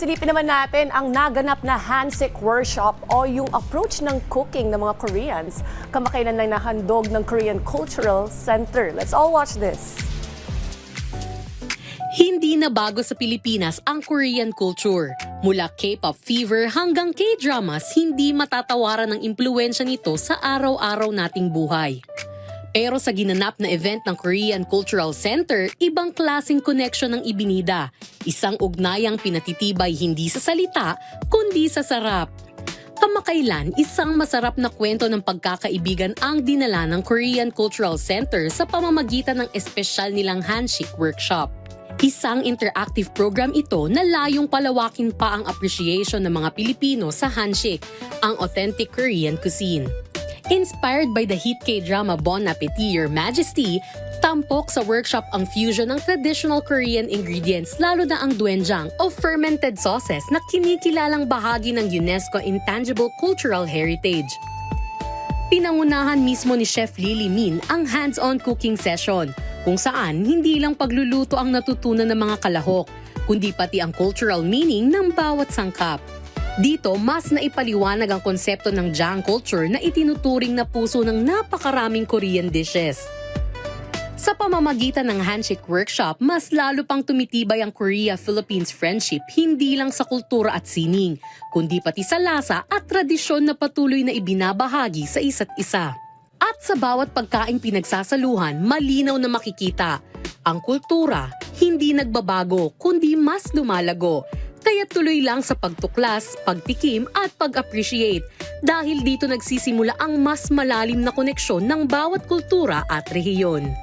silipin naman natin ang naganap na handshake workshop o yung approach ng cooking ng mga Koreans. Kamakailan lang nahandog ng Korean Cultural Center. Let's all watch this. Hindi na bago sa Pilipinas ang Korean culture. Mula K-pop fever hanggang K-dramas, hindi matatawaran ang impluwensya nito sa araw-araw nating buhay. Pero sa ginanap na event ng Korean Cultural Center, ibang klaseng connection ang ibinida. Isang ugnayang pinatitibay hindi sa salita, kundi sa sarap. Kamakailan, isang masarap na kwento ng pagkakaibigan ang dinala ng Korean Cultural Center sa pamamagitan ng espesyal nilang handshake workshop. Isang interactive program ito na layong palawakin pa ang appreciation ng mga Pilipino sa handshake, ang authentic Korean cuisine. Inspired by the hit K-drama Bon Appetit, Your Majesty, tampok sa workshop ang fusion ng traditional Korean ingredients lalo na ang doenjang o fermented sauces na kinikilalang bahagi ng UNESCO Intangible Cultural Heritage. Pinangunahan mismo ni Chef Lily Min ang hands-on cooking session, kung saan hindi lang pagluluto ang natutunan ng mga kalahok, kundi pati ang cultural meaning ng bawat sangkap. Dito, mas naipaliwanag ang konsepto ng jang culture na itinuturing na puso ng napakaraming Korean dishes. Sa pamamagitan ng handshake workshop, mas lalo pang tumitibay ang Korea-Philippines friendship hindi lang sa kultura at sining, kundi pati sa lasa at tradisyon na patuloy na ibinabahagi sa isa't isa. At sa bawat pagkaing pinagsasaluhan, malinaw na makikita, ang kultura hindi nagbabago kundi mas lumalago. Kaya tuloy lang sa pagtuklas, pagtikim at pag-appreciate dahil dito nagsisimula ang mas malalim na koneksyon ng bawat kultura at rehiyon.